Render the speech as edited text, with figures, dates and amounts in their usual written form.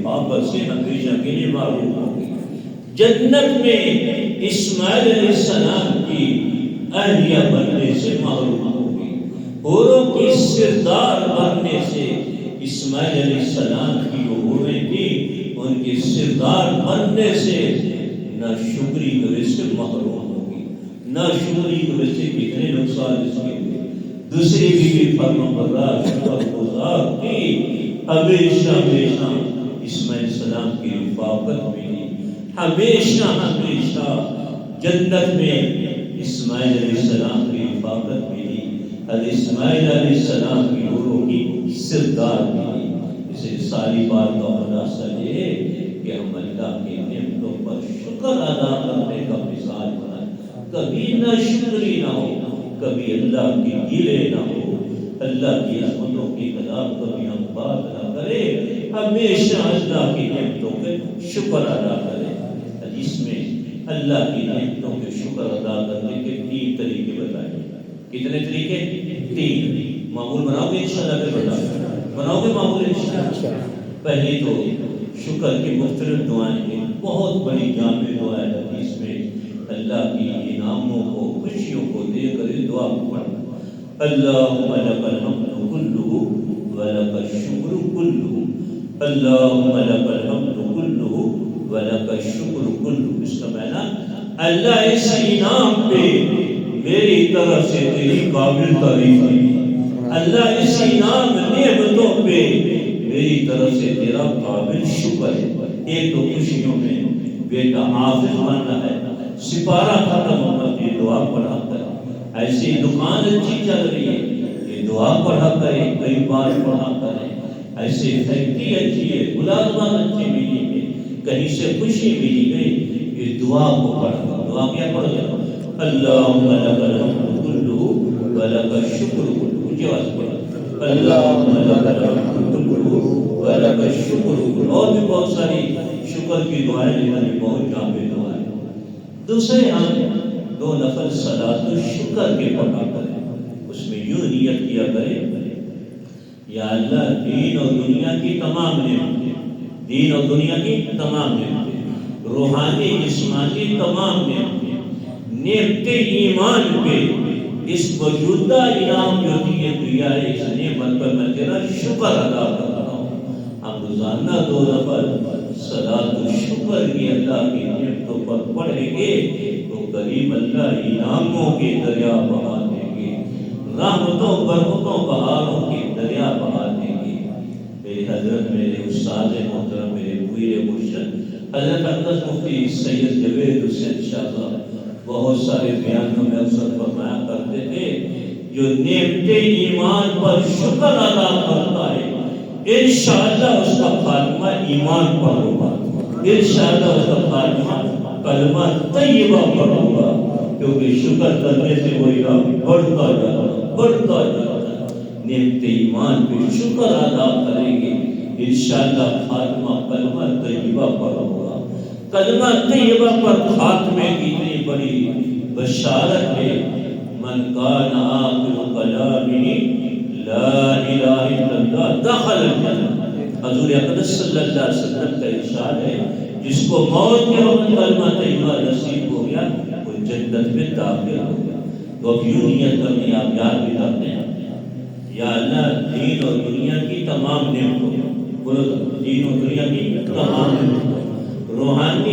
محبت سے ہمیشہ کے لیے معروف ہوگی۔ جنت میں اسماعیل علیہ السلام کی اہلیہ بننے سے محروم ہوگی، حوروں کی سردار بننے سے، اسماعیل علیہ السلام کی جو حوریں تھیں ان کے سردار بننے سے نہ شکری کی وجہ سے محروم ہوگی، نہ شکری کی وجہ سے کتنے نقصان اس کے ہوئے۔ دوسری بیوی فرمانبردار شکر گزار تھی، ہمیشہ ہمیشہ اسماعیل السلام کی رفاقت ملی، ہمیشہ ہمیشہ جنت میں اسماعیل علیہ السلام کی رفاقت ملی، حضرت اسماعیل علیہ السلام کی حوروں کی سردار ملی۔ اسے ساری بات کا خلاصہ یہ کہ ہم اللہ کی نعمتوں پر شکر ادا کرنے کا مثال بنائیں، کبھی نہ شکری نہ ہو، کبھی اللہ کی گیلے نہ ہو، اللہ کی رحمتوں کی خلاف کبھی ہم بات نہ کریں، ہمیشہ اللہ کی نعمتوں کے شکر ادا کریں۔ حدیث میں اللہ کی نعمتوں کے شکر ادا کرنے کے 3 طریقے بتائے۔ کتنے طریقے؟ 3۔ معمول بناؤ گے انشاءاللہ؟ پھر بناؤ گے معمول انشاءاللہ؟ پہلی تو شکر کی مختلف دعائیں ہیں، بہت بڑی جامع دعا ہے حدیث میں، اللہ کی انعاموں کو خوشیوں کو دے کر اس دعا کو پڑھنا۔ اللہم لک الحمد کلہ ولک الشکر کلہ، اللہم لک الحمد کلہ ولک الشکر کلہ۔ اس کا معنی اللہ اس انعام پہ میری طرف سے تیری قابل تعریف ہے، اللہ اس انعام نعمتوں پہ میری طرف سے تیرا قابل شکر ہے۔ ایک تو خوشیوں میں بیٹا حافظ بننا ہے، سپارہ ختم ہونا، یہ دعا پڑھا کریں۔ ایسی دکان اچھی چل رہی ہے، یہ دعا پڑھا کریں، کئی بار پڑھا کریں۔ ایسے فیکٹری اچھی ہے، ملازمت اچھی ملی ہے، کہیں سے خوشی ملی ہے، یہ دعا کو پڑھا۔ دعا کیا پڑھا؟ اللہم لک الحمد کلہ ولک الشکر کلہ۔ مجھے آواز پڑھا، اللہم لک الحمد کلہ ولک الشکر کلہ۔ اور بھی بہت ساری شکر کی دعائیں لیکن بہت جامع دعائیں۔ دوسرے ہم 2 نفل صلاۃ الشکر کے پڑھا کریں، اس میں یوں نیت کیا کریں، یا اللہ دین اور دنیا کی تمام نعمتیں، دین اور دنیا کی تمام نعمتیں، روحانی جسمانی تمام نعمتیں ایمان پہ، اس موجودہ انعام جو دیے دیا ہے اس نعمت پر میں تیرا شکر ادا کر رہا ہوں۔ ہم روزانہ 2 نفل صلاۃ الشکر کی اللہ کی نعمتوں پر پڑھیں گے تو قریب اللہ انعاموں کے دریا بہا دیں گے، رحمتوں برکتوں بہاروں کے دریا بہا دیں گے۔ میرے حضرت، میرے استاد محترم، میرے پیر مرشد حضرت اقدس مفتی سید جاوید حسین شاہ صاحب بہت سارے بیانوں میں اکثر فرمایا کرتے تھے، جو نعمت ایمان پر شکر ادا کرتا ہے انشاءاللہ اس کا خاتمہ ایمان پر ہوگا، انشاءاللہ اس کا خاتمہ کلمہ طیبہ پر ہوگا، کیونکہ شکر کرنے سے وہی بڑھتا جاتا ہے۔ نعمت ایمان پہ شکر ادا کریں گے انشاءاللہ خاتمہ کلمہ طیبہ پر ہوگا۔ کلمہ طیبہ پر خاتمے کی اتنی بڑی بشارت ہے، من کان آخر کلامہ لا الہ الا اللہ دخل الجنہ۔ حضور اقدس صلی اللہ علیہ وسلم کا ارشاد ہے، جس کو موت کے وقت کلمہ طیبہ نصیب ہو گیا وہ جنت میں داخل ہو گیا۔ تو اب یوں نیت کرنی، آپ یاد بھی کرتے ہیں، یا اللہ دین اور دنیا کی تمام نعمتوں، دین اور دنیا کی تمام نعمتوں، روحانی